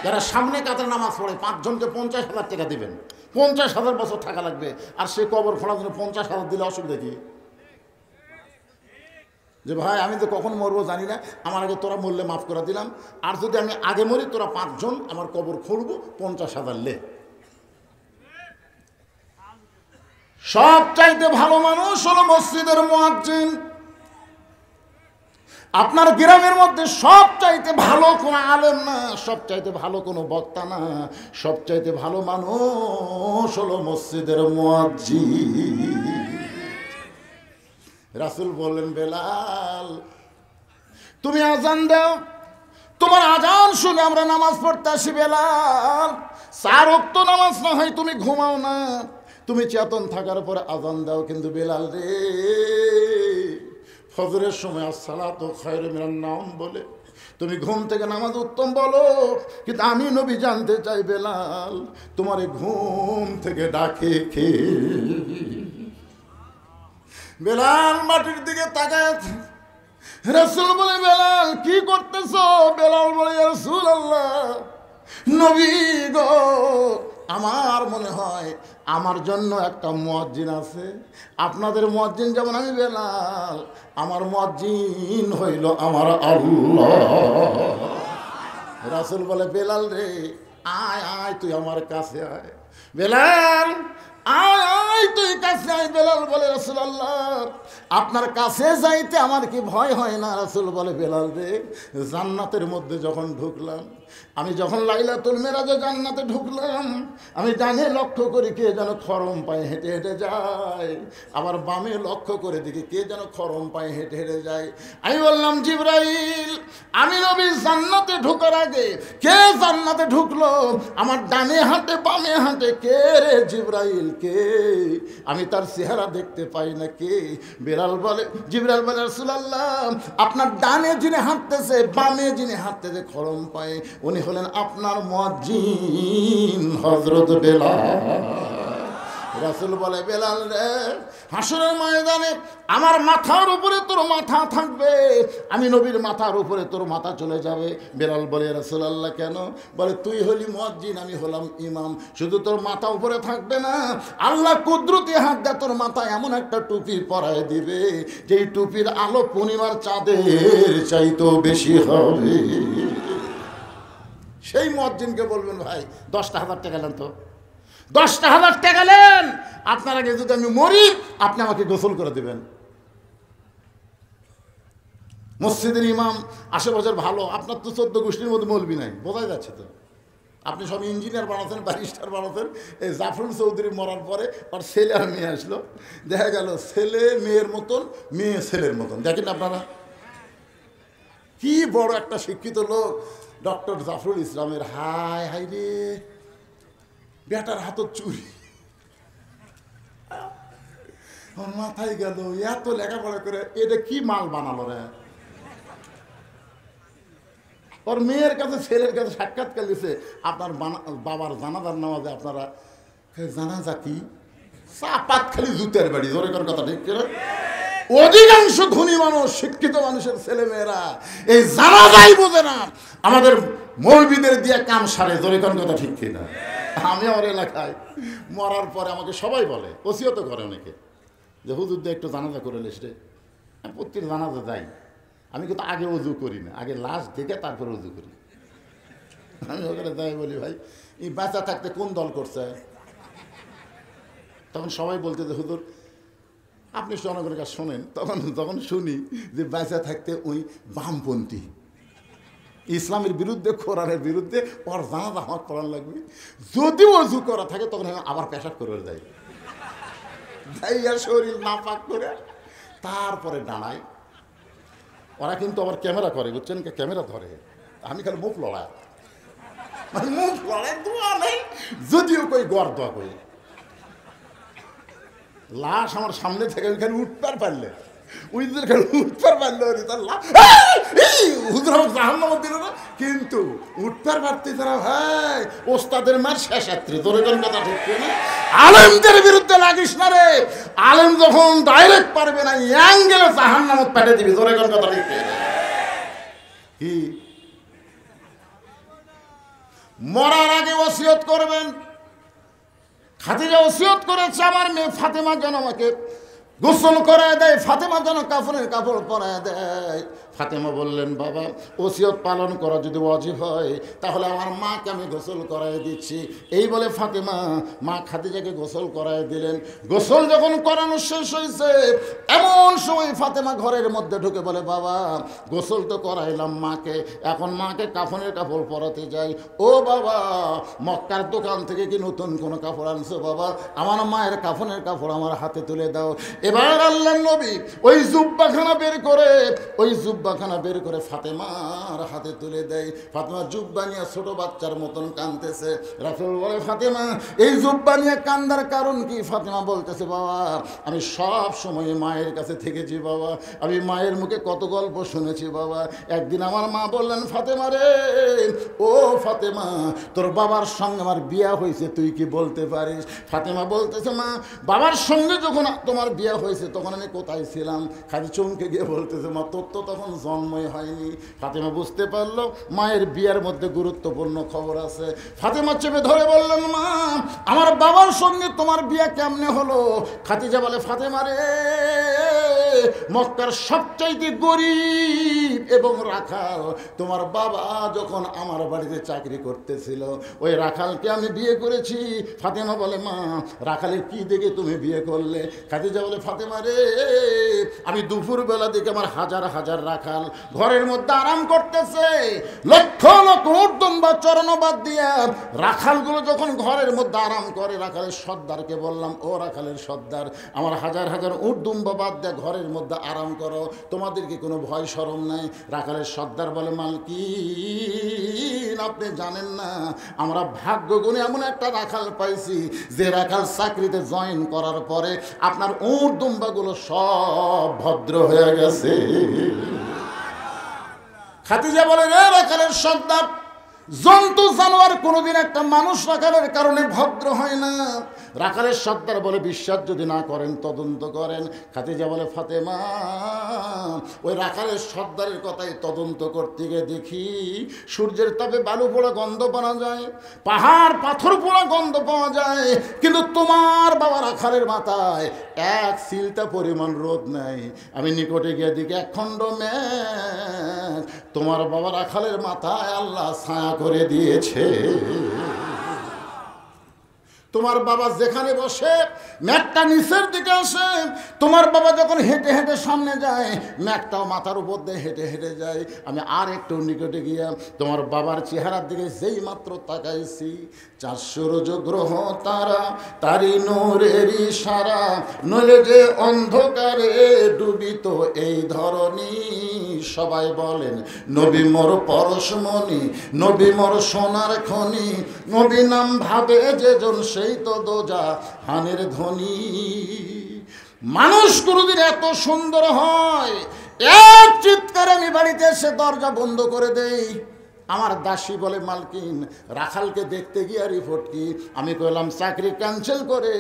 যারা সামনে কাতারে নামাজ পড়ে 5 জনকে 50,000 টাকা দিবেন, 50,000 বছর থাকা লাগবে, আর সে কবর খোঁড়ার জন্য 50,000 দিলে অসুবিধা কি? যে ভাই আমি তো কখন মরবো জানি না, আমার আগে তোরা মরলে মাফ করে দিলাম, আর যদি আমি আগে মরি তোরা 5 জন আমার কবর খুঁড়বো, 50,000 লে। সবচাইতে ভালো মানুষ হলো মসজিদের মুয়াজ্জিন। আপনার গ্রামের মধ্যে সবচাইতে ভালো কোনো আলেম না, সবচাইতে ভালো কোনো বক্তা না, সবচাইতে ভালো মানুষ হলো মসজিদের মুয়াজ্জিন। রাসূল বললেন, বেলাল তুমি আজান দাও, তোমার আজান শুনে আমরা নামাজ পড়তে আসি। বেলাল 4 ওয়াক্ত নামাজ না হয় তুমি ঘুমাও না, তুমি চেতন থাকার পরে আজান দাও। কিন্তু বেলাল রে, ফজরের সময় আসসালাতু খায়রুম মিনান নাওম বলে তুমি ঘুম থেকে নামাজ উত্তম বলো, কিন্তু আমি নবী জানতে চাই বেলাল তোমার ঘুম থেকে ডাকে কে? বেলাল মাটির দিকে তাকায়। রাসূল বলে, বেলাল কি করতেছো? বেলাল বলে, ইয়া রাসূলুল্লাহ, নবী গো, আমার মনে হয় আমার জন্য একটা মুয়াজ্জিন আছে। আপনাদের মুয়াজ্জিন যেমন আমি বেলাল, আমার মুয়াজ্জিন হইল আমার আল্লাহ। রাসূল বলে, বেলাল রে আয় আয়, তুই আমার কাছে আয়। বেলাল আয় আয়, তুই কাছে আয়। বেলাল বলে, রাসূলুল্লাহ আপনার কাছে যাইতে আমার কি ভয় হয় না? রাসূল বলে, বেলাল রে, জান্নাতের মধ্যে যখন ঢুকলাম, আমি যখন লাইলাতুল মিরাজে জান্নাতে ঢুকলাম, আমি ডানে লক্ষ্য করি কে যেন খরম পায়ে হেঁটে হেঁটে যায়, আবার বামে লক্ষ্য করে দেখি কে যেন খরম পায়ে হেঁটে হেঁটে যায়। আমি বললাম, জিবরাইল, আমি নবী জান্নাতে ঢোকার আগে কে জান্নাতে ঢুকলো? আমার ডানে হাঁটে বামে হাঁটে কে রে জিবরাইল? কে? আমি তার চেহারা দেখতে পাই না, কে? বেলাল বলে, জিবরাইল বলে, রাসূলুল্লাহ আপনার ডানে যিনি হাঁটতেছে বামে যিনি হাঁটতেছে খরম পায়ে, উনি হলেন আপনার মুয়াজ্জিন হযরত বেলাল। রাসূল বলে, বেলাল রে, হাসরের ময়দানে আমার মাথার উপরে তোর মাথা থাকবে, আমি নবীর মাথার উপরে তোর মাথা চলে যাবে। বেলাল বলে, রাসূলুল্লাহ কেন? বলে, তুই হলি মুয়াজ্জিন, আমি হলাম ইমাম। শুধু তোর মাথা উপরে থাকবে না, আল্লাহ কুদরতি হাত দিয়ে তোর মাথায় এমন একটা টুপি পরায় দিবে, যেই টুপির আলো পূর্ণিমার চাঁদের চাইতেও বেশি হবে। সেই মুয়াজ্জিনকে বলবেন, ভাই 10,000 টাকা নেন তো, 10,000 টাকা নেন, আপনার আগে যদি আমি মরি আপনি আমাকে গোসল করে দেবেন। মসজিদের ইমাম আশেপাশের ভালো, আপনার তো 14 গোষ্ঠীর মধ্যে মৌলবি নাই, বোঝাই যাচ্ছে তো। আপনি সব ইঞ্জিনিয়ার বানাচ্ছেন, ব্যারিস্টার বানাচ্ছেন। এই জাফরুল চৌধুরী মরার পরে ওর ছেলে আর মেয়ে আসলো, দেখা গেল ছেলে মেয়ের মতন, মেয়ে ছেলের মতন। দেখেন আপনারা কি বড় একটা শিক্ষিত লোক ডক্টর জাফরুল ইসলামের। হায় হায় রে, বেটার হাতত চুরি, মাথায় গেল এত লেখাপড়া করে এটা কি মাল বানালো রে। ওর মেয়ের কাছে ছেলের কাছে সাক্ষাৎকার দিছে, আপনার বাবার জানাজার নামাজে আপনারা জানাজা কি? চাপাত খালি জুতের বাড়ি, জোরে করার কথা ঠিক করে। অধিকাংশ ধনী মানুষ, শিক্ষিত মানুষের ছেলে মেয়েরা এই জানাজাই বোঝে না, আমাদের মৌলবীদের দিয়ে কাম সারে, জোরে করার কথা ঠিক কিনা? আমি আমার এলাকায় মরার পরে আমাকে সবাই বলে, ওসিয়ত করে অনেকে, যে হুজুর দিয়ে একটু জানাজা করে নিস রে। আমি প্রত্যেক জানাজা যাই, আমি কিন্তু আগে উজু করি না, আগে লাশ দেখে তারপরে উজু করি। আমি ওখানে যাই বলি, ভাই এই বাঁচা থাকতে কোন দল করছে? তখন সবাই বলতে যে হুজুর আপনি জনগণের কাছে শোনেন। তখন শুনি যে বাঁচা থাকতে ওই বামপন্থী, ইসলামের বিরুদ্ধে, কোরআনের বিরুদ্ধে, ওর জানাজা আমার করার লাগবে। যদি অজু করা থাকে তখন আমি আবার পেশাব করে যাই, শরীর না পাক করে তারপরে দাঁড়াই। ওরা কিন্তু আবার ক্যামেরা করে, বুঝছেন, ক্যামেরা ধরে, আমি খালি মুখ লড়াই, মুখ লড়াই দোয়া নেই, যদিও কই গড় দোয়া করি। লাশ আমার সামনে থেকে ওইখানে উঠতে পারলে, কিন্তু উঠতে পারতে তারা ভাই ওস্তাদের মার শেষাত্রী। আলেমদের বিরুদ্ধে লাগিস না রে, আলেম যখন ডাইরেক্ট পারবে না অ্যাঙ্গেলে জাহান্নামত পাঠিয়ে দিবি। জোরে কথা ঠিক কি মরার আগে ওসিয়ত করবেন। খাদিজা ওসিয়ত করেছে আমার মেয়ে ফাতেমা যেন আমাকে গোসল করায় দেয়, ফাতেমা যেন কাফনের কাপড় পরায় দেয়। ফাতেমা বললেন, বাবা ওসিয়ত পালন করা যদি ওয়াজিব হয় তাহলে আমার মাকে আমি গোসল করায় দিচ্ছি। এই বলে ফাতেমা মা খাদিজাকে গোসল করায় দিলেন। গোসল যখন করানো শেষ হয়েছে এমন সময় ফাতেমা ঘরের মধ্যে ঢুকে বলে, বাবা গোসল তো করাইলাম মাকে, এখন মাকে কাফনের কাপড় পরাতে যাই। ও বাবা, মক্কার দোকান থেকে কি নতুন কোনো কাপড় আনছো বাবা? আমার মায়ের কাফনের কাপড় আমার হাতে তুলে দাও। এবার আল্লাহর নবী ওই জুব্বাখানা বের করে ফাতেমার হাতে তুলে দেয়। ফাতেমা জুব্বা নিয়ে ছোট বাচ্চার মতন কাঁদতেছে। রাসূল বলে, ফাতেমা এই জুব্বা নিয়ে কান্দার কারণ কি? ফাতেমা বলতেছে, বাবা আমি সব সময় মায়ের কাছে থেকেছি বাবা, আমি মায়ের মুখে কত গল্প শুনেছি বাবা। একদিন আমার মা বললেন, ফাতেমা রে, ও ফাতেমা তোর বাবার সঙ্গে আমার বিয়া হয়েছে, তুই কি বলতে পারিস? ফাতেমা বলতেছে, মা বাবার সঙ্গে যখন তোমার বিয়া হয়েছে তখন আমি কোথায় ছিলাম? খালি চমকে গিয়ে বলতেছে, মা তোর তো তখন জন্মই হয়নি। ফাতেমা বুঝতে পারলো মায়ের বিয়ার মধ্যে গুরুত্বপূর্ণ খবর আছে। ফাতেমা চেপে ধরে বললেন, মা আমার বাবার সঙ্গে তোমার বিয়া কেমনে হলো? খাদিজা বলে, ফাতেমা রে, মক্কার সবচাইতে গরিব এবং রাখাল তোমার বাবা যখন আমার বাড়িতে চাকরি করতেছিল ওই রাখালকে আমি বিয়ে করেছি। ফাতেমা বলে, মা রাখালের কি দেখে তুমি বিয়ে করলে? খাদিজা বলে, ফাতেমা রে, আমি দুপুরবেলা দেখে আমার হাজার হাজার রাখাল ঘরের মধ্যে আরাম করতেছে, লক্ষ লক্ষ উর্দম্বা চরণবাদ দিয়া রাখালগুলো যখন ঘরের মধ্যে আরাম করে, রাখালের সর্দারকে বললাম, ও রাখালের সর্দার, আমার হাজার হাজার উর্দম্বা বাদ দিয়ে ঘরের মধ্যে আরাম করো, তোমাদেরকে কোনো ভয় শরম নাই? রাখালের সর্দার বলে, মালকিন আপনি জানেন না আমরা ভাগ্য গুণে এমন একটা রাখাল পাইছি যে রাখাল চাকরিতে জয়েন করার পরে আপনার উট দুম্বাগুলো সব ভদ্র হয়ে গেছে। খাদিজা বলে, রে রাখালের সর্দার, জন্তু জানোয়ার কোনোদিন একটা মানুষ রাখালের কারণে ভদ্র হয় না। রাখালের সর্দার বলে, বিশ্বাস যদি না করেন তদন্ত করেন। খাদিজা বলে, ফাতেমা ওই রাখালের সর্দারের কথাই তদন্ত করতে গিয়ে দেখি সূর্যের তাপে বালু পোড়া গন্ধ পাওয়া যায়, পাহাড় পাথর পোড়া গন্ধ পাওয়া যায়, কিন্তু তোমার বাবা রাখালের মাথায় এক চিলটা পরিমাণ রোদ নাই। আমি নিকটে গিয়ে দেখি এক খণ্ড মেঘ তোমার বাবা রাখালের মাথায় আল্লাহ ছায়া করে দিয়েছে। তোমার বাবা যেখানে বসে ম্যাঘটা নিচের দিকে আসে, তোমার বাবা যখন হেঁটে হেঁটে সামনে যায় ম্যাঘটাও মাথার উপর দিয়ে হেঁটে হেঁটে যায়। আমি আর একটু নিকটে গিয়া তোমার বাবার চেহারার দিকে যেই মাত্র তাকাইছি, 4 সূর্য গ্রহ তারা তারি নূরের ইশারা, নইলে যে অন্ধকারে ডুবিত এই ধরনী। সবাই বলেন, নবী মোর পরশমণি, নবী মোর সোনার খনি, নবী নাম ভাবে যেজন সেই তো দোজা হানের ধ্বনি। মানুষ কোনোদিন এত সুন্দর হয়? এক চিৎকারে আমি বাড়িতে এসে দরজা বন্ধ করে দেই। আমার দাসী বলে, মালকিন রাখালকে দেখতে গিয়ে রিপোর্ট কি? আমি কইলাম, চাকরি ক্যান্সেল করে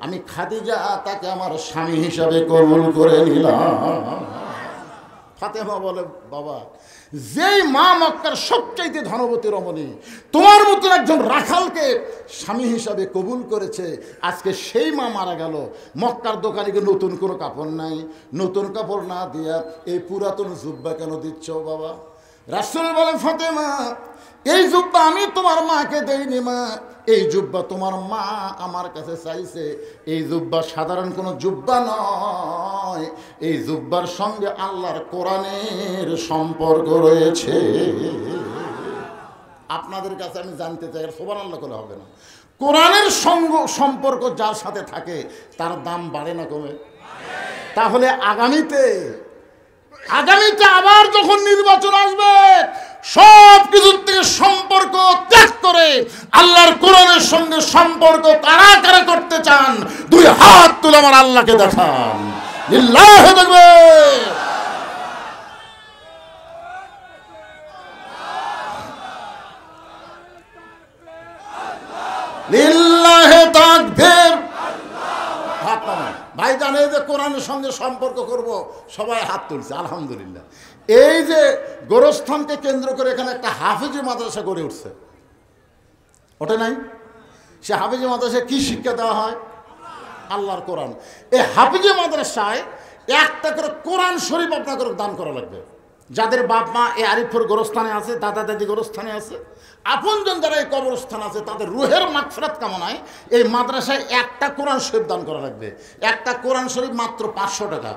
আমি খাদিজা তাকে আমার স্বামী হিসাবে কবুল করে নিলাম। ফাতেমা বলে, বাবা যেই মা মক্কার সবচাইতে ধনবতী রমণী তোমার মতন একজন রাখালকে স্বামী হিসাবে কবুল করেছে, আজকে সেই মা মারা গেল। মক্কার দোকানে গিয়ে নতুন কোনো কাপড় নাই, নতুন কাপড় না দিয়া এই পুরাতন জুব্বা কেন দিচ্ছ বাবা? রাসূল বলে, ফাতেমা এই জুব্বা আমি তোমার মাকে দেইনি মা, এই জুব্বা তোমার মা আমার কাছে চাইছে। এই জুব্বা সাধারণ কোনো জুব্বা নয়, এই জুব্বার সঙ্গে আল্লাহর কোরআনের সম্পর্ক রয়েছে। আপনাদের কাছে আমি জানতে চাই, সুবহানাল্লাহ বলে হবে না, কোরআনের সম্পর্ক যার সাথে থাকে তার দাম বাড়ে না কমে? তাহলে আগামীতে আবার যখন নির্বাচন আসবে সব কিছুর থেকে সম্পর্ক ত্যাগ করে আল্লাহর কোরআনের সঙ্গে সম্পর্ক কারা কারা করতে চান 2 হাত তুলে আমার আল্লাহকে দেখান। লিল্লাহি তাকবীর। লিল্লাহি তাকবীর। হাত নামান ভাই, জানে যে কোরআনের সঙ্গে সম্পর্ক করব, সবাই হাত তুলছে ওটা নাই। সে হাফিজি মাদ্রাসায় কি শিক্ষা দেওয়া হয়? আল্লাহর কোরআন। এই হাফিজি মাদ্রাসায় একটা করে কোরআন শরীফ আপনাকে দান করা লাগবে। যাদের বাপ মা এই আরিফপুর গোরস্থানে আছে, দাদা দাদি গোরস্থানে আছে, আপনজন যারা এই কবরস্থান আছে, তাদের রুহের মাগফিরাত কামনায় এই মাদ্রাসায় একটা কোরআন শরীফ দান করা লাগবে। একটা কোরআন শরীফ মাত্র 500 টাকা।